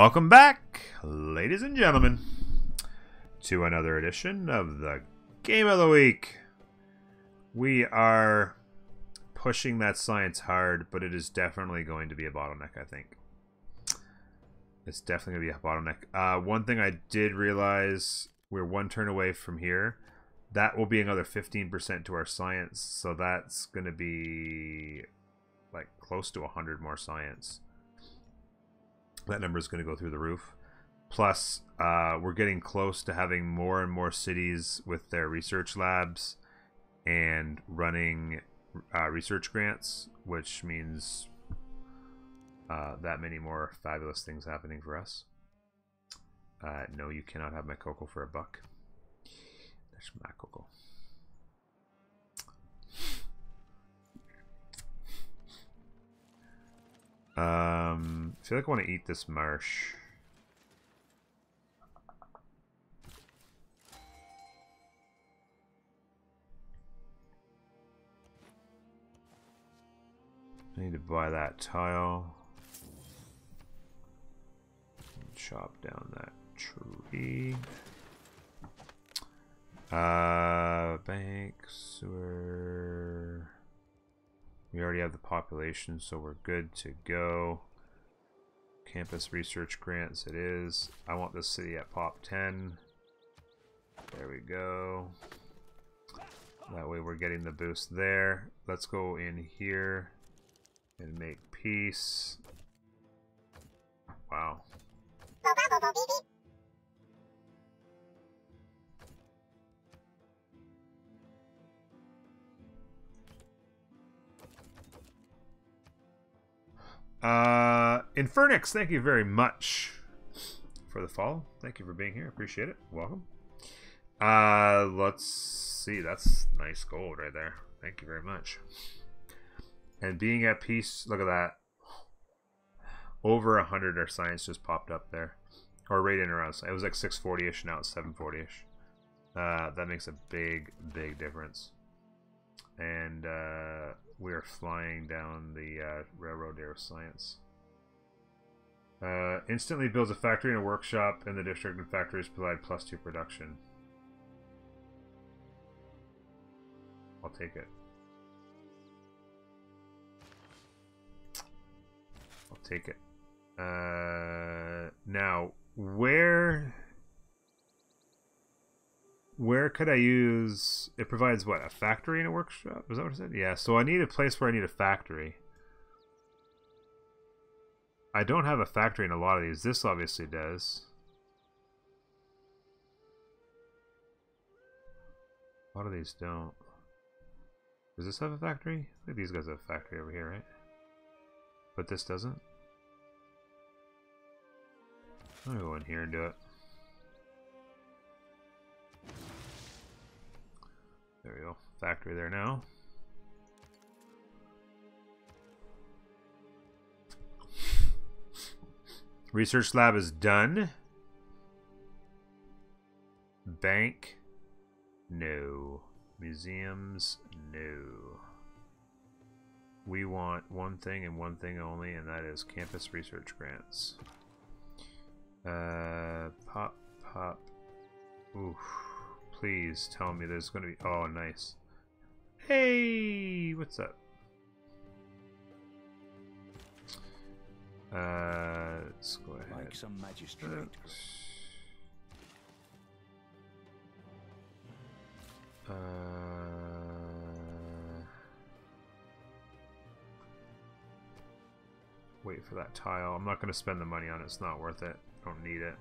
Welcome back, ladies and gentlemen, to another edition of the Game of the Week. We are pushing that science hard, but it is definitely going to be a bottleneck, I think. It's definitely going to be a bottleneck. One thing I did realize, we're one turn away from here. That will be another 15% to our science, so that's going to be like close to 100 more science. That number is going to go through the roof. Plus, we're getting close to having more and more cities with their research labs and running research grants, which means that many more fabulous things happening for us. No, you cannot have my cocoa for $1. There's my cocoa. I feel like I want to eat this marsh. I need to buy that tile. Chop down that tree. Bank, sewer. We already have the population, so we're good to go. Campus research grants it is. I want this city at pop 10. There we go. That way we're getting the boost there. Let's go in here and make peace. Wow. Infernix, thank you very much for the follow. Thank you for being here. Appreciate it. Welcome. Let's see. That's nice gold right there. Thank you very much. And being at peace, look at that. Over 100 our science just popped up there. Or right in around. It was like 640-ish, now it's 740-ish. That makes a big, big difference. And we are flying down the railroad there with science. Instantly builds a factory and a workshop in the district, and factories provide +2 production. I'll take it. I'll take it. Now, where could I use... It provides, what, a factory and a workshop? Is that what it said? Yeah, so I need a place where I need a factory. I don't have a factory in a lot of these. This obviously does. A lot of these don't. Does this have a factory? I think these guys have a factory over here, right? But this doesn't? I'll go in here and do it. There we go. Factory there now. Research lab is done. Bank? No. Museums? No. We want one thing and one thing only, and that is campus research grants. Pop. Oof. Please tell me there's gonna be... Oh, nice. Hey! What's up? Let's go ahead. Like some magistrate. Wait for that tile. I'm not going to spend the money on it. It's not worth it. I don't need it.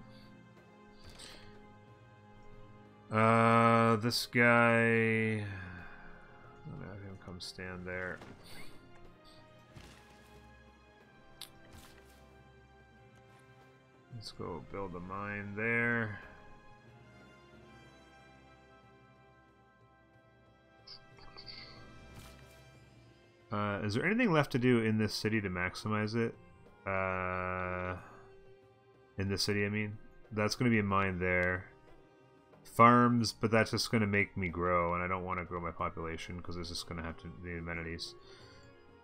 This guy... I'm gonna have him come stand there. Let's go build a mine there. Is there anything left to do in this city to maximize it? In this city, I mean. That's going to be a mine there. Farms, but that's just going to make me grow, and I don't want to grow my population because it's just going to have to be amenities.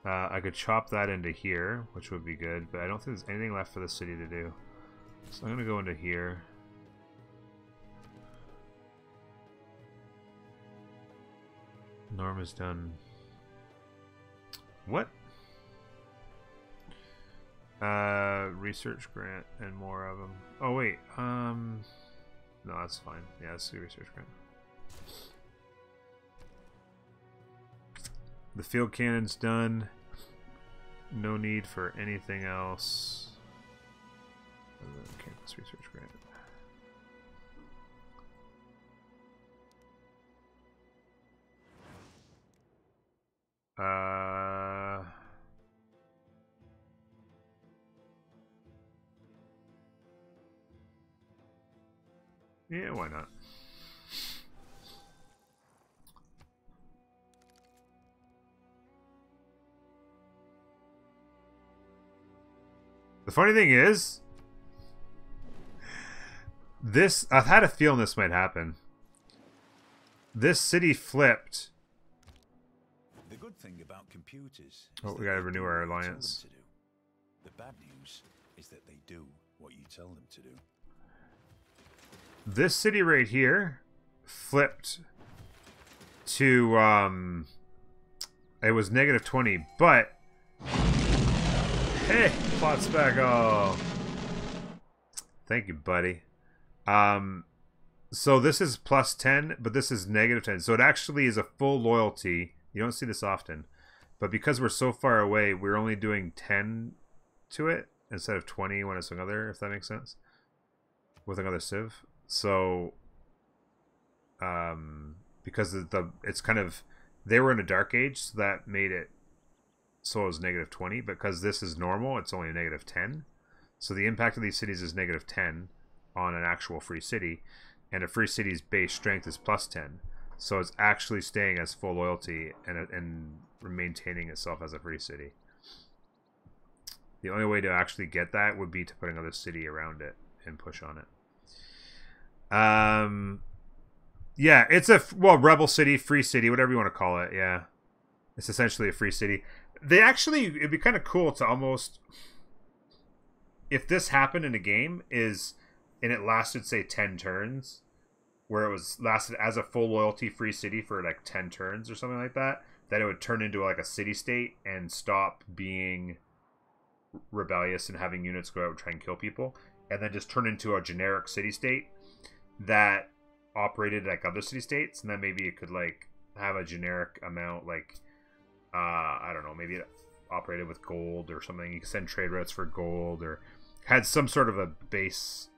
I could chop that into here, which would be good, but I don't think there's anything left for the city to do. So I'm gonna go into here. Norm is done. What? Research grant and more of them. Oh wait, no, that's fine. Yeah, let's do research grant. The field cannon's done. No need for anything else. Campus research grant. Yeah, why not? The funny thing is, this, I've had a feeling this might happen. This city flipped. The good thing about computers is we gotta renew our alliance. The bad news is that they do what you tell them to do. This city right here flipped to it was -20, but hey, plot spackle. Thank you, buddy. So this is +10, but this is -10. So it actually is a full loyalty. You don't see this often. But because we're so far away, we're only doing 10 to it instead of 20 when it's another, if that makes sense. With another Civ. So because it's kind of, they were in a dark age, so that made it so it was -20, because this is normal, it's only -10. So the impact of these cities is -10 on an actual free city, and a free city's base strength is +10. So it's actually staying as full loyalty and maintaining itself as a free city. The only way to actually get that would be to put another city around it and push on it. Yeah, it's a, well, rebel city, free city, whatever you want to call it. Yeah, it's essentially a free city. They actually, it'd be kind of cool to almost, if this happened in a game and it lasted, say, 10 turns, where it was lasted as a full loyalty free city for like 10 turns or something like that, that it would turn into like a city state and stop being rebellious and having units go out and try and kill people, and then just turn into a generic city state that operated like other city states, and then maybe it could like have a generic amount, like I don't know, maybe it operated with gold or something. You could send trade routes for gold, or had some sort of a base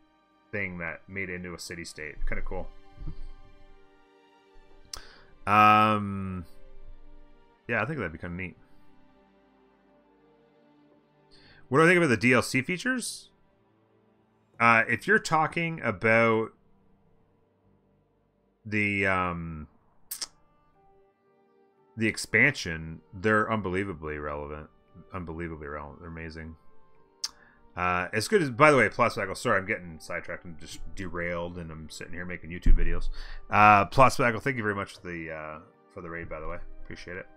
thing that made it into a city state. Kind of cool. Yeah, I think that'd be kind of neat. What do I think about the DLC features? If you're talking about the expansion, they're unbelievably relevant. Unbelievably relevant. They're amazing. As good as, by the way, Plot Spackle, sorry, I'm getting sidetracked and just derailed, and I'm sitting here making YouTube videos. Plot Spackle, thank you very much for the raid, by the way. Appreciate it.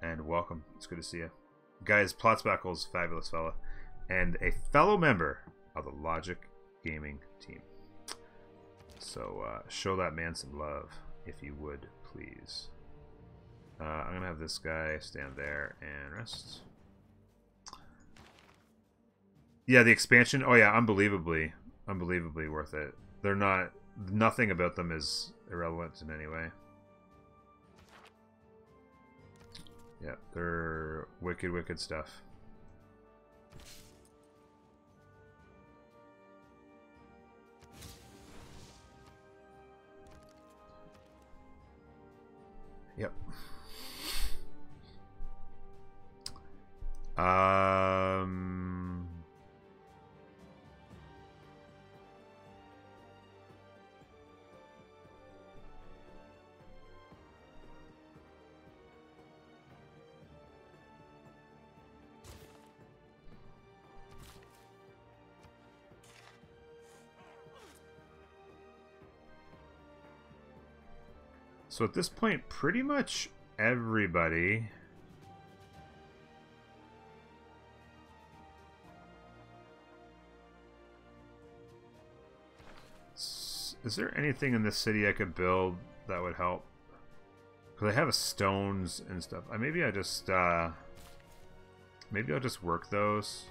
And welcome. It's good to see you. Guys, Plot Spackle's a fabulous fella, and a fellow member of the Logic Gaming team. So show that man some love, if you would, please. I'm going to have this guy stand there and rest. Yeah, the expansion. Oh yeah, unbelievably worth it. They're not, nothing about them is irrelevant in any way. Yeah, they're wicked stuff. Yep. So at this point, pretty much everybody Is there anything in this city I could build that would help? Because I have stones and stuff. Maybe I just maybe I'll just work those.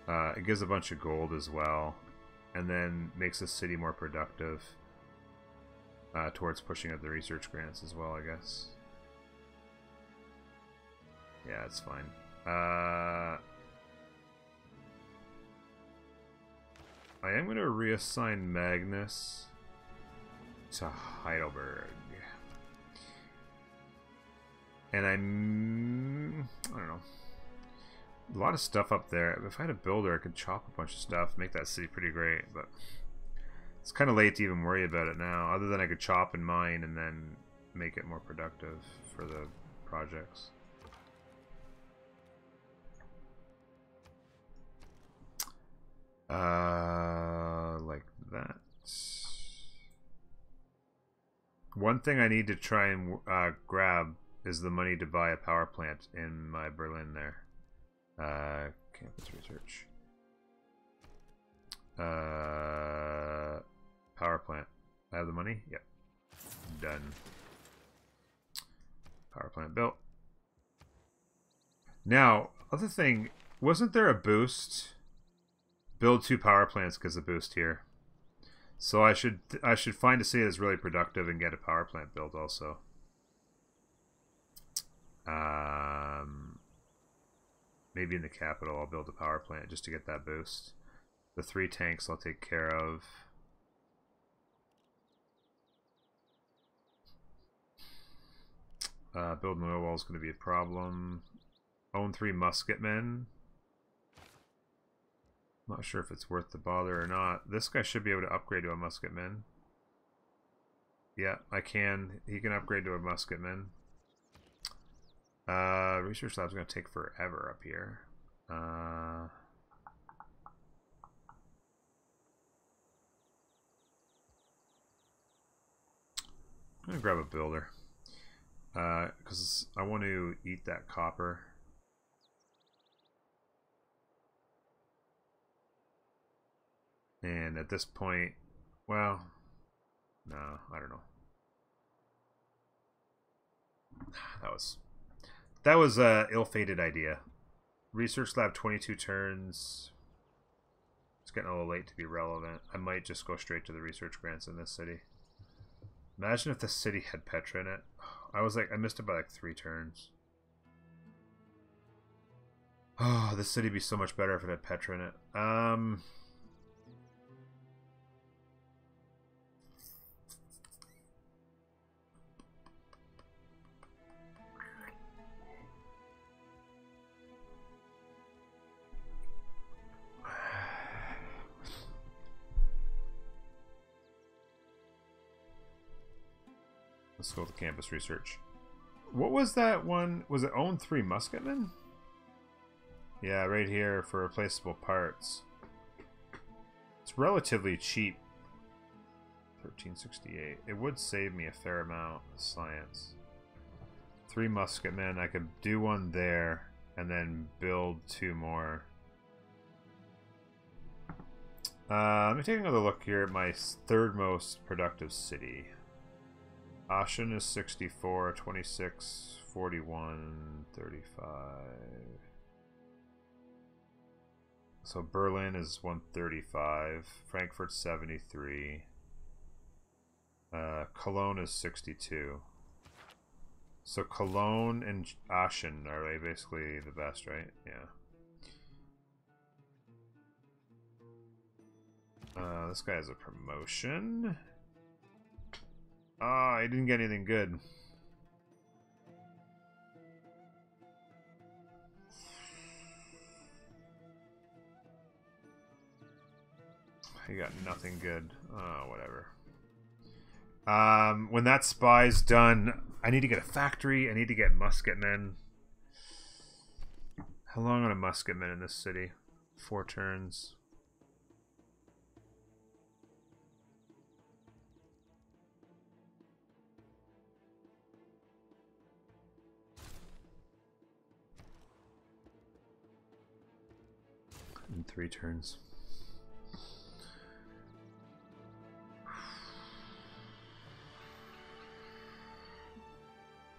It gives a bunch of gold as well, and then makes the city more productive towards pushing up the research grants as well, I guess. Yeah, it's fine. I am going to reassign Magnus to Heidelberg. And I don't know. A lot of stuff up there. If I had a builder, I could chop a bunch of stuff, make that city pretty great, but it's kind of late to even worry about it now, other than I could chop and mine and then make it more productive for the projects. Like that. One thing I need to try and grab is the money to buy a power plant in my Berlin there. Campus research. Power plant. I have the money? Yep. Done. Power plant built. Now, other thing, wasn't there a boost? Build 2 power plants because of boost here. So I should find a city that's really productive and get a power plant built also. Maybe in the capital I'll build a power plant just to get that boost. The 3 tanks I'll take care of. Building an oil wall is going to be a problem. Own 3 musketmen. Not sure if it's worth the bother or not. This guy should be able to upgrade to a musketman. Yeah, I can. He can upgrade to a musketman. Research lab's going to take forever up here. I'm going to grab a builder. Because I want to eat that copper. And at this point, well, no, I don't know. That was a ill-fated idea. Research lab 22 turns. It's getting a little late to be relevant. I might just go straight to the research grants in this city. Imagine if the city had Petra in it. I missed it by like 3 turns. Oh, this city would be so much better if it had Petra in it. Let's go with campus research. What was that one? Was it own 3 musketmen? Yeah, right here for replaceable parts. It's relatively cheap. 1368. It would save me a fair amount of science. 3 musketmen. I could do 1 there and then build 2 more. Let me take another look here at my 3rd most productive city. Aachen is 64, 26, 41, 35. So Berlin is 135. Frankfurt's 73. Cologne is 62. So Cologne and Aachen are basically the best, right? Yeah. This guy has a promotion. Ah, I didn't get anything good. I got nothing good. Oh, whatever. When that spy's done, I need to get a factory. I need to get musketmen. How long on a musketman in this city? 4 turns. In 3 turns.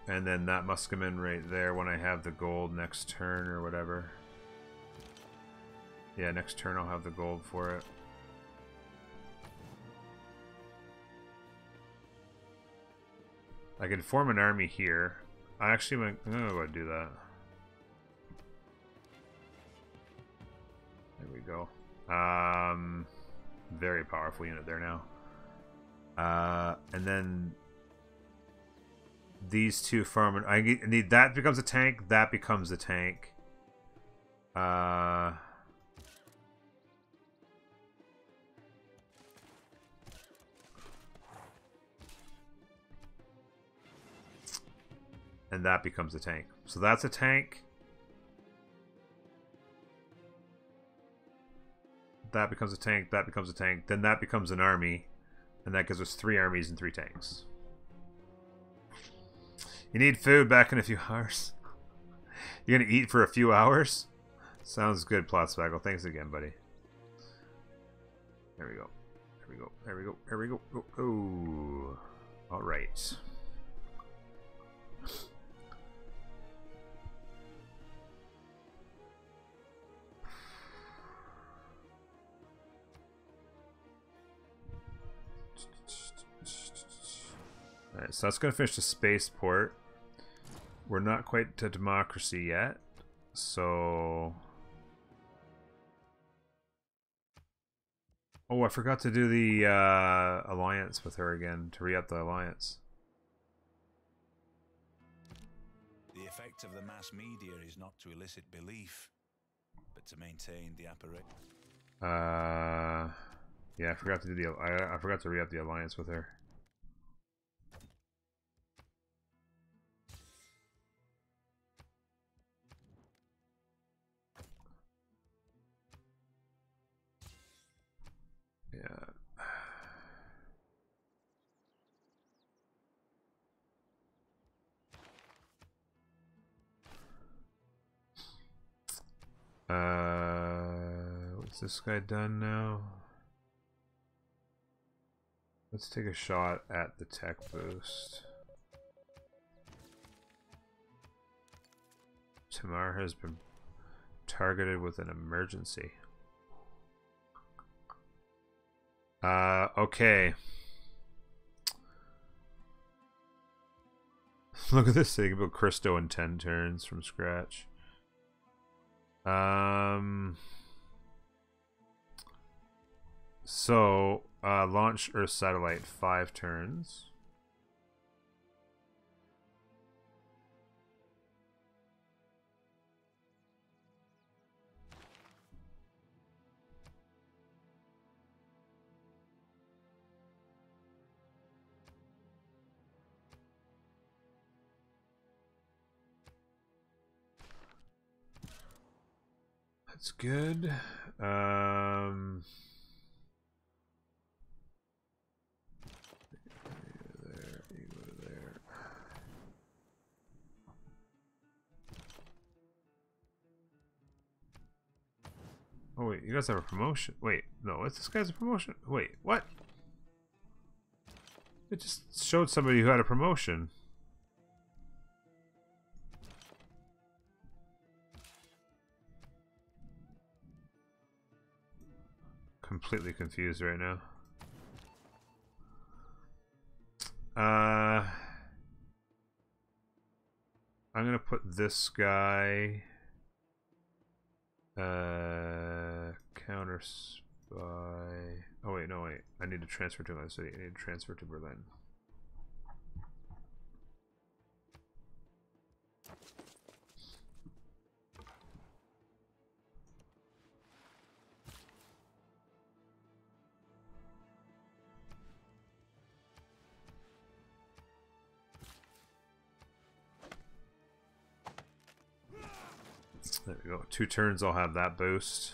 And then that must come in right there when I have the gold next turn or whatever. Yeah, next turn I'll have the gold for it. I can form an army here. I'm gonna go do that. There we go. Very powerful unit there now. And then these two farm. I need that becomes a tank. That becomes a tank. And that becomes a tank. So that's a tank. That becomes a tank. That becomes a tank. Then that becomes an army. And that gives us 3 armies and 3 tanks. You need food back in a few hours. You're going to eat for a few hours? Sounds good, Plot Spackle. Thanks again, buddy. There we go. There we go. There we go. There we go. Oh. All right. Alright, so that's going to finish the spaceport. We're not quite to democracy yet, so... Oh, I forgot to do the alliance with her again, to re-up the alliance. The effect of the mass media is not to elicit belief, but to maintain the apparatus. Yeah, I forgot to do the... I forgot to re-up the alliance with her. What's this guy done now? Let's take a shot at the tech boost. Tamar has been targeted with an emergency. Okay. Look at this thing about Christo in 10 turns from scratch. So, launch Earth satellite 5 turns. That's good. There, you go there. Oh wait, you guys have a promotion. Wait, no, this guy's a promotion. Wait, what? It just showed somebody who had a promotion. Completely confused right now. I'm gonna put this guy counter spy. Oh wait, no wait. I need to transfer to another city. I need to transfer to Berlin. There we go. 2 turns I'll have that boost.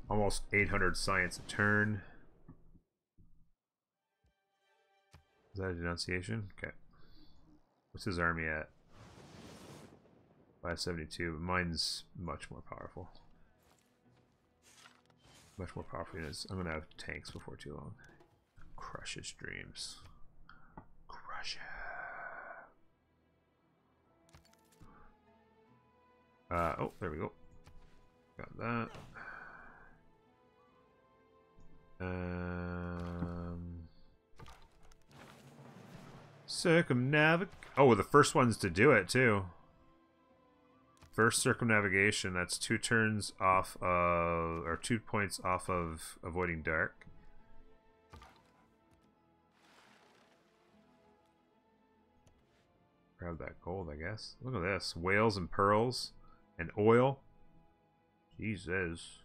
Almost 800 science a turn. Is that a denunciation? Okay. What's his army at? 572, but mine's much more powerful. Much more powerful units. I'm gonna have tanks before too long. Crush his dreams. Crush it. Oh, there we go. Got that. Circumnavigate. Oh, the first one's to do it too. First circumnavigation. That's 2 turns off of, or 2 points off of avoiding dark. Grab that gold, I guess. Look at this. Whales and pearls and oil. Jesus.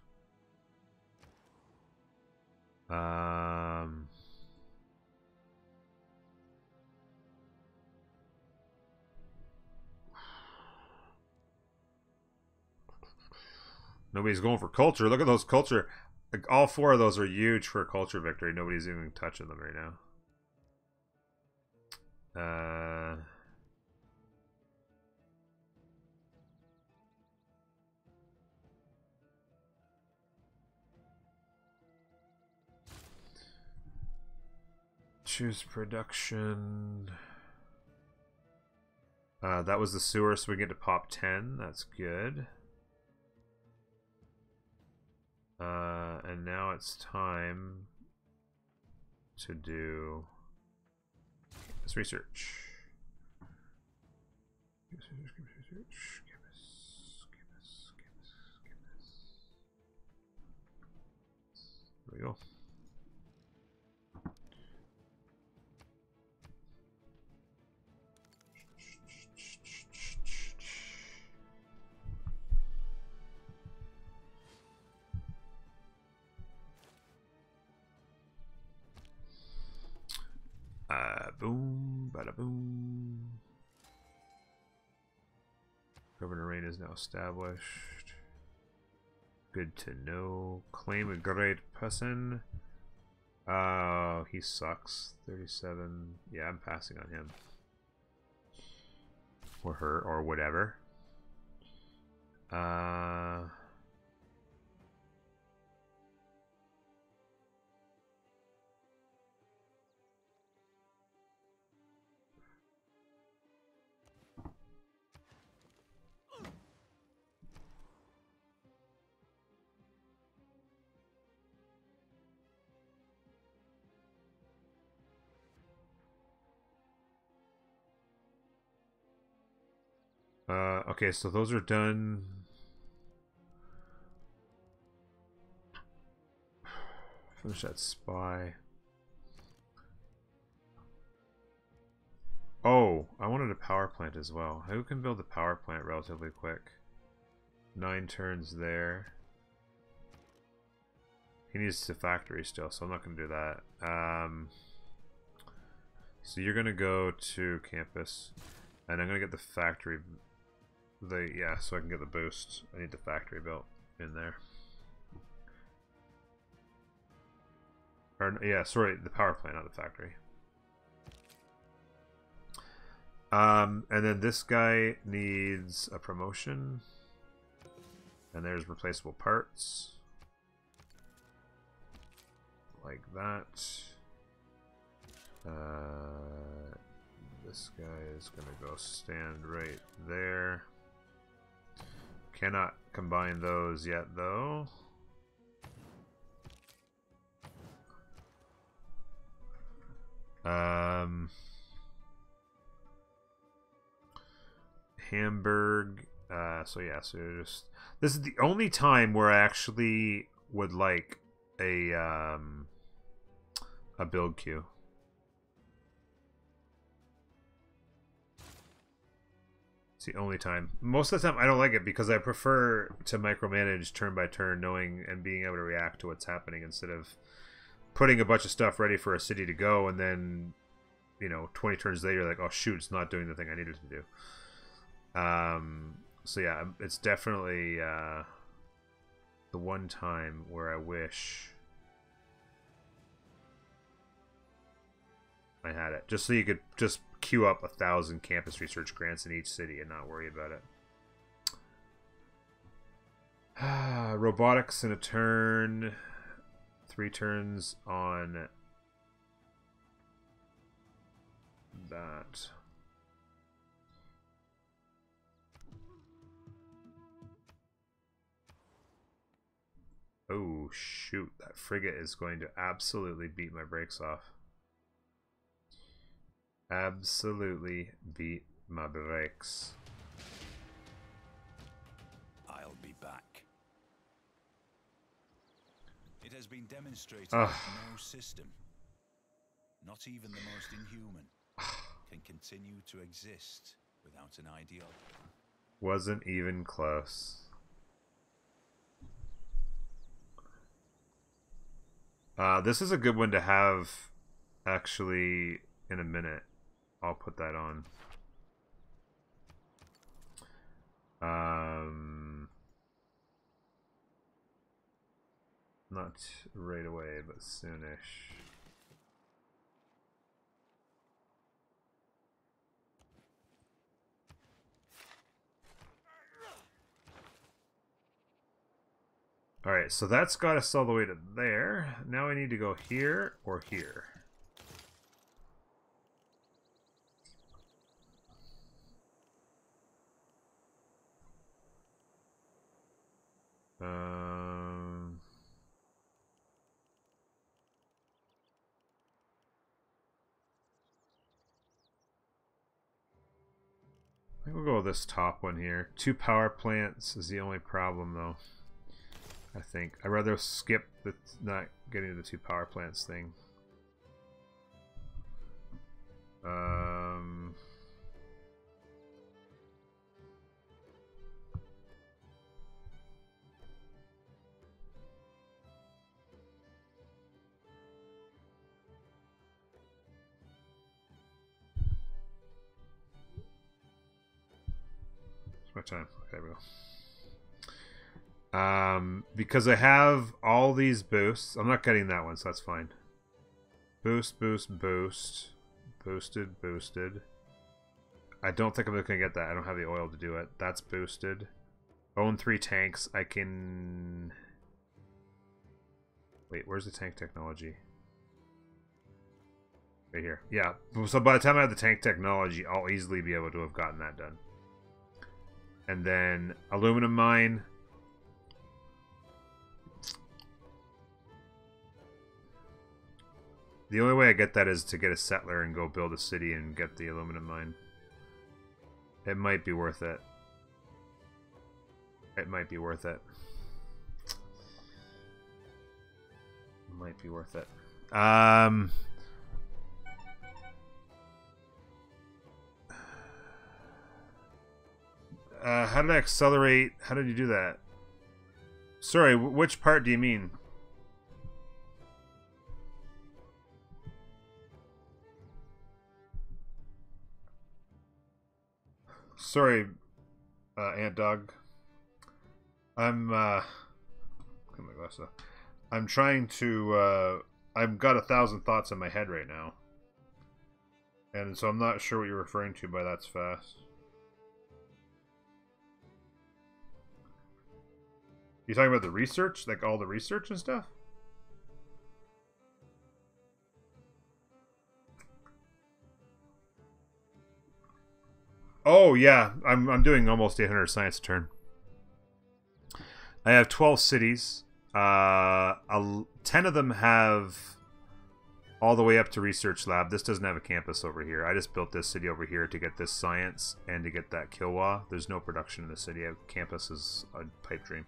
Nobody's going for culture. Look at those culture. Like, all 4 of those are huge for a culture victory. Nobody's even touching them right now. Choose production. That was the sewer, so we get to pop 10. That's good. And now it's time to do this research. There we go. Boom, bada boom. Governor Rain is now established. Good to know. Claim a great person. He sucks. 37. Yeah, I'm passing on him. Or her, or whatever. Okay, so those are done. Finish that spy. Oh, I wanted a power plant as well. Who can build a power plant relatively quick? 9 turns there. He needs the factory still, so I'm not going to do that. So you're going to go to campus, and I'm going to get the factory. Yeah, so I can get the boost. I need the factory built in there. Or, yeah, sorry, the power plant, not the factory. And then this guy needs a promotion. And there's replaceable parts. Like that. This guy is going to go stand right there. Cannot combine those yet, though. Hamburg. So yeah, so just this is the only time where I actually would like a build queue. It's the only time. Most of the time I don't like it because I prefer to micromanage turn by turn, knowing and being able to react to what's happening instead of putting a bunch of stuff ready for a city to go and then, you know, 20 turns later, like, oh shoot, it's not doing the thing I needed to do. So yeah, it's definitely the one time where I wish I had it, just so you could just queue up 1,000 campus research grants in each city and not worry about it. Robotics in a turn. 3 turns on that. Oh, shoot. That frigate is going to absolutely beat my brakes off. Absolutely beat my brakes. I'll be back. It has been demonstrated that no system, not even the most inhuman, can continue to exist without an ideology. Wasn't even close. This is a good one to have, actually, in a minute. I'll put that on. Not right away, but soonish. Alright, so that's got us all the way to there. Now I need to go here or here. I think we'll go with this top one here. 2 power plants is the only problem, though. I think I'd rather skip the not getting to the 2 power plants thing. It's my time. Okay, there we go. Because I have all these boosts. I'm not getting that one, so that's fine. Boost, boost, boost. Boosted, boosted. I don't think I'm going to get that. I don't have the oil to do it. That's boosted. Own 3 tanks. I can... Wait, where's the tank technology? Right here. Yeah, so by the time I have the tank technology, I'll easily be able to have gotten that done. And then aluminum mine. The only way I get that is to get a settler and go build a city and get the aluminum mine. It might be worth it. It might be worth it. Might be worth it. How did I accelerate? How did you do that? Sorry, which part do you mean? Sorry, Ant Dog. Put my glass up. I'm trying to, I've got 1,000 thoughts in my head right now. And so I'm not sure what you're referring to by that's fast. You talking about the research? Like all the research and stuff? Oh yeah, I'm doing almost 800 science a turn. I have 12 cities. 10 of them have all the way up to research lab. This doesn't have a campus over here. I just built this city over here to get this science and to get that Kilwa. There's no production in the city. A campus is a pipe dream.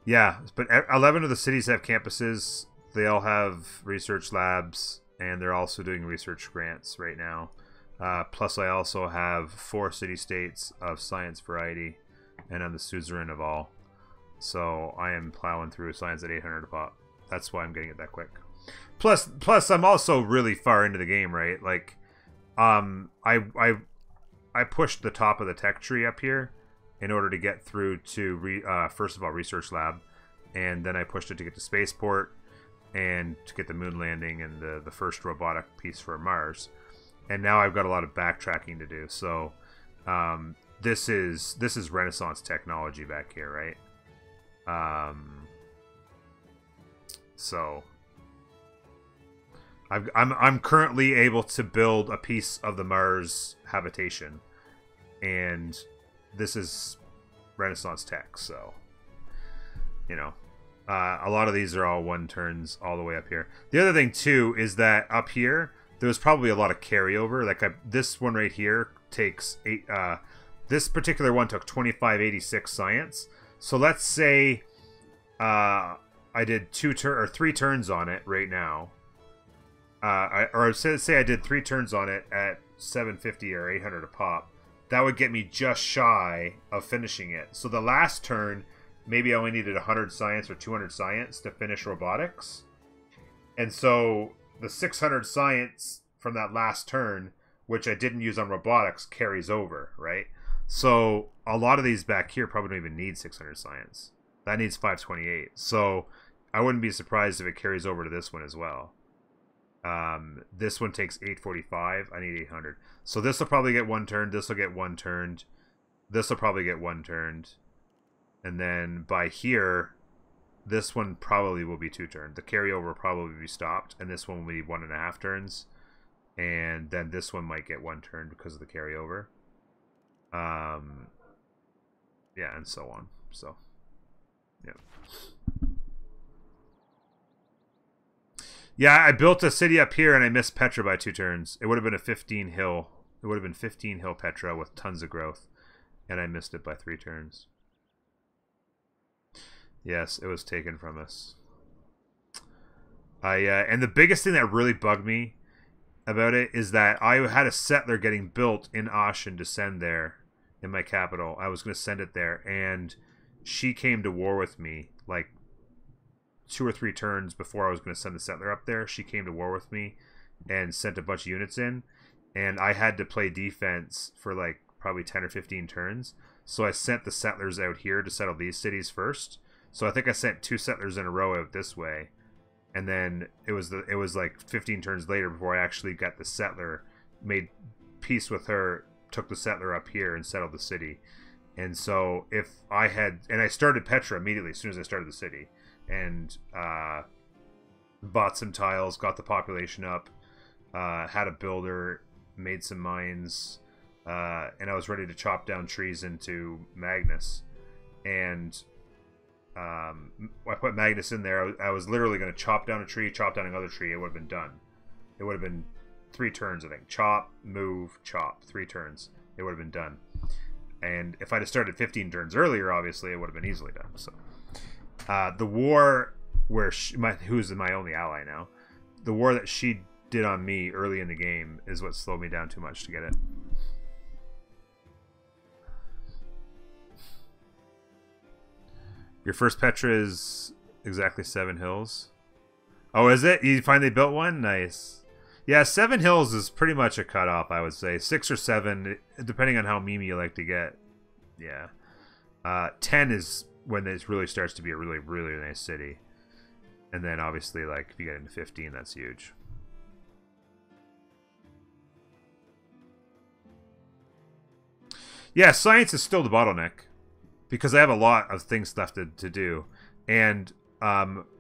Yeah, but 11 of the cities have campuses. They all have research labs, and they're also doing research grants right now. Plus, I also have 4 city-states of science variety, and I'm the suzerain of all. So I am plowing through science at 800 a pop. That's why I'm getting it that quick. Plus, I'm also really far into the game, right? Like, I pushed the top of the tech tree up here in order to get through to first of all research lab, and then I pushed it to get to spaceport and to get the moon landing and the first robotic piece for Mars. And now I've got a lot of backtracking to do. So this is Renaissance technology back here, right? So I'm currently able to build a piece of the Mars habitation, and this is Renaissance tech. So, you know, a lot of these are all 1 turns all the way up here. The other thing too is that up here there was probably a lot of carryover. Like this one right here takes 8. This particular one took 2586 science. So let's say I did 3 turns on it right now. Or say I did 3 turns on it at 750 or 800 a pop. That would get me just shy of finishing it. So the last turn, maybe I only needed 100 science or 200 science to finish robotics. And so the 600 science from that last turn, which I didn't use on robotics, carries over, right? So a lot of these back here probably don't even need 600 science. That needs 528. So I wouldn't be surprised if it carries over to this one as well. This one takes 845. I need 800. So this will probably get 1 turned. This will get 1 turned. This will probably get 1 turned. And then by here, this one probably will be 2 turned. The carryover will probably be stopped. And this one will be 1.5 turns. And then this one might get 1 turn because of the carryover. Yeah, and so on. So, yeah. Yeah, I built a city up here and I missed Petra by 2 turns. It would have been a 15 hill. It would have been 15 hill Petra with tons of growth. And I missed it by 3 turns. Yes, it was taken from us. And the biggest thing that really bugged me about it is that I had a settler getting built in Ashen to send there in my capital. I was going to send it there, and she came to war with me like 2 or 3 turns before I was going to send the settler up there. She came to war with me and sent a bunch of units in, and I had to play defense for like probably 10 or 15 turns. So I sent the settlers out here to settle these cities first. So I think I sent 2 settlers in a row out this way, and then it was like 15 turns later before I actually got the settler, made peace with her, took the settler up here and settled the city. And so if I had, and I started Petra immediately as soon as I started the city, and bought some tiles, got the population up, had a builder, made some mines, and I was ready to chop down trees into Magnus. And I put Magnus in there. I was literally going to chop down a tree, chop down another tree. It would have been done. It would have been 3 turns, I think. Chop, move, chop. 3 turns. It would have been done. And if I'd have started 15 turns earlier, obviously, it would have been easily done. So, the war where who's my only ally now, the war that she did on me early in the game is what slowed me down too much to get it. Your first Petra is exactly 7 hills. Oh, is it? You finally built one? Nice. Yeah, 7 hills is pretty much a cutoff, I would say. 6 or 7, depending on how memey you like to get. Yeah. 10 is when it really starts to be a really, really nice city. And then, obviously, like, if you get into 15, that's huge. Yeah, science is still the bottleneck, because I have a lot of things left to do. And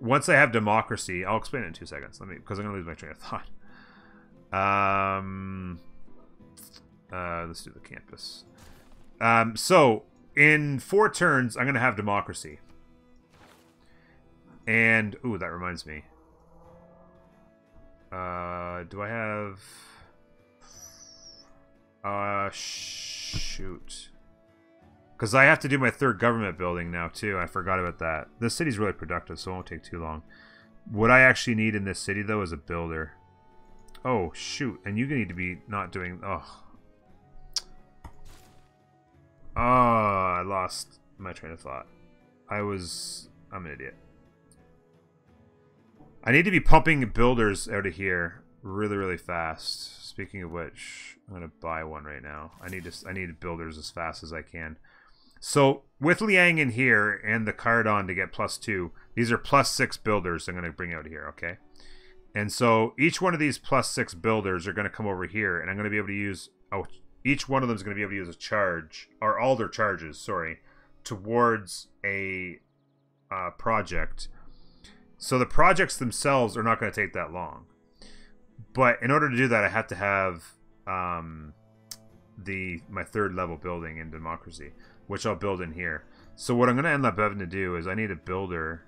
once I have democracy, I'll explain it in 2 seconds. Because I'm going to lose my train of thought. Let's do the campus. So, in 4 turns, I'm going to have democracy. And, ooh, that reminds me. Do I have... shoot. Because I have to do my 3rd government building now, too. I forgot about that. This city's really productive, so it won't take too long. What I actually need in this city, though, is a builder. Oh, shoot. And you need to be not doing... Oh. Oh, I lost my train of thought. I'm an idiot. I need to be pumping builders out of here really, really fast. Speaking of which, I'm going to buy one right now. I need builders as fast as I can. So, with Liang in here and the Cardon to get +2, these are +6 builders I'm going to bring out here, okay? And so, each one of these +6 builders are going to come over here, and I'm going to be able to use... Oh, each one of them is going to be able to use a charge, or all their charges, sorry, towards a project. So the projects themselves are not going to take that long. But in order to do that, I have to have my 3rd level building in democracy, which I'll build in here. So what I'm going to end up having to do is I need a builder.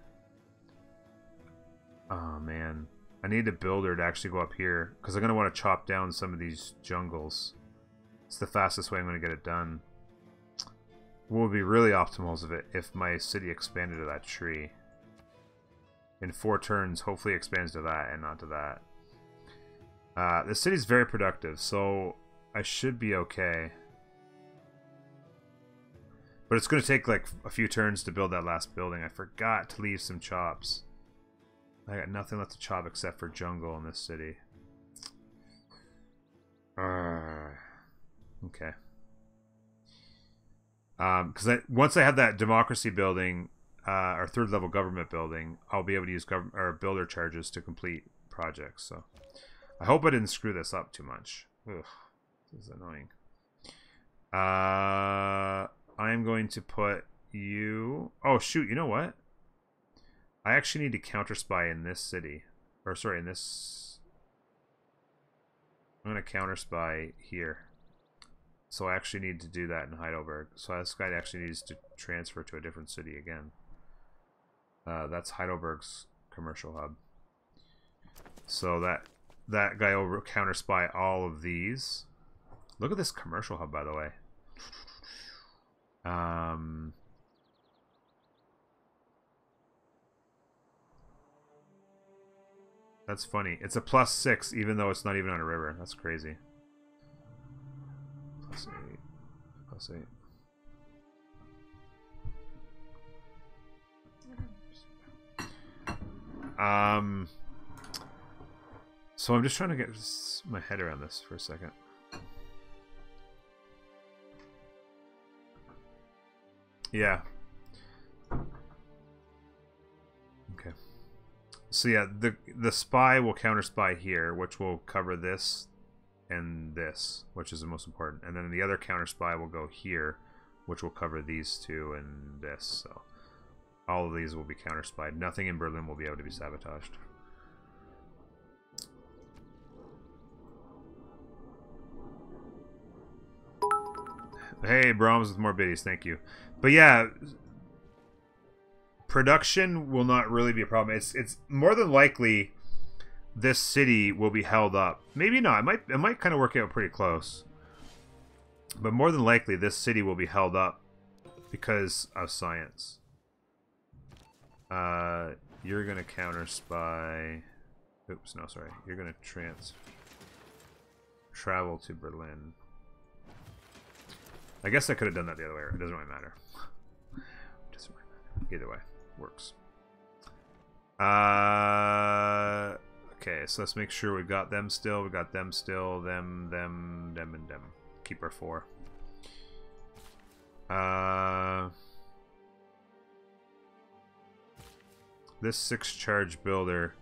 Oh, man. I need a builder to actually go up here, because I'm going to want to chop down some of these jungles. It's the fastest way I'm going to get it done. What would be really optimal is if my city expanded to that tree. In 4 turns, hopefully it expands to that and not to that. The city's very productive, so I should be okay. But it's going to take like a few turns to build that last building. I forgot to leave some chops. I got nothing left to chop except for jungle in this city. Okay. Because once I have that democracy building, our 3rd level government building, I'll be able to use builder charges to complete projects. So I hope I didn't screw this up too much. Ugh, this is annoying. I'm going to put you... Oh, shoot, you know what? I actually need to counter spy in this city. Or, sorry, in this... I'm going to counter spy here. So I actually need to do that in Heidelberg. So this guy actually needs to transfer to a different city again. That's Heidelberg's commercial hub. So that guy will counter spy all of these. Look at this commercial hub, by the way. That's funny. It's a +6 even though it's not even on a river. That's crazy. +8. +8. So I'm just trying to get my head around this for a second. Yeah. Okay. So yeah, the spy will counter spy here, which will cover this and this, which is the most important. And then the other counter spy will go here, which will cover these two and this. So all of these will be counter spied. Nothing in Berlin will be able to be sabotaged. Hey, Brahms with more biddies, thank you. But yeah, production will not really be a problem. It's more than likely this city will be held up. Maybe not. It might kind of work out pretty close. But more than likely this city will be held up because of science. You're gonna counter spy. Oops, no, sorry. You're gonna travel to Berlin. I guess I could have done that the other way. It doesn't really matter. Doesn't really matter. Either way, works. Okay, so let's make sure we've got them still. We got them still. Them, and them. Keep our 4. This 6 charge builder.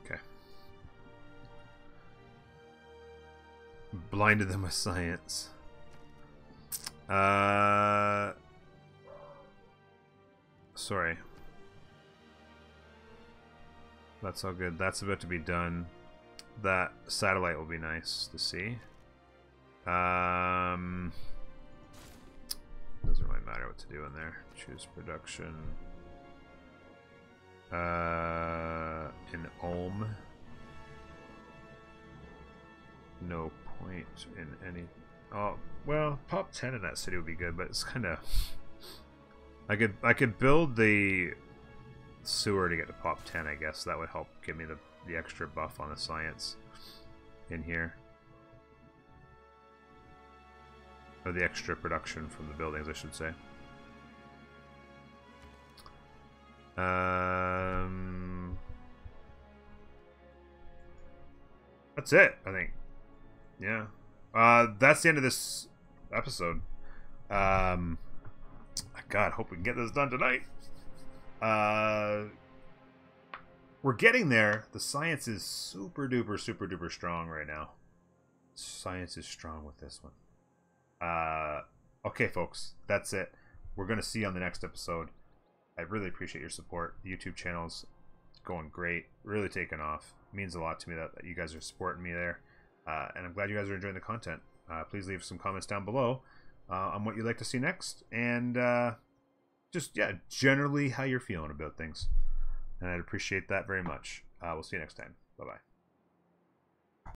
Okay. Blinded them with science. Sorry. That's all good. That's about to be done. That satellite will be nice to see. Doesn't really matter what to do in there. Choose production. In Ulm. No point in any... Oh, well, pop 10 in that city would be good, but it's kind of... I could build the sewer to get to pop 10, I guess. That would help give me the extra buff on the science in here. Or the extra production from the buildings, I should say. That's it, I think. Yeah. That's the end of this episode. God, hope we can get this done tonight. We're getting there. The science is super duper strong right now. Science is strong with this one. Okay, folks, that's it. We're going to see you on the next episode. I really appreciate your support. The YouTube channel's going great. Really taking off. It means a lot to me that you guys are supporting me there. And I'm glad you guys are enjoying the content. Please leave some comments down below on what you'd like to see next. And just, yeah, generally how you're feeling about things. And I'd appreciate that very much. We'll see you next time. Bye-bye.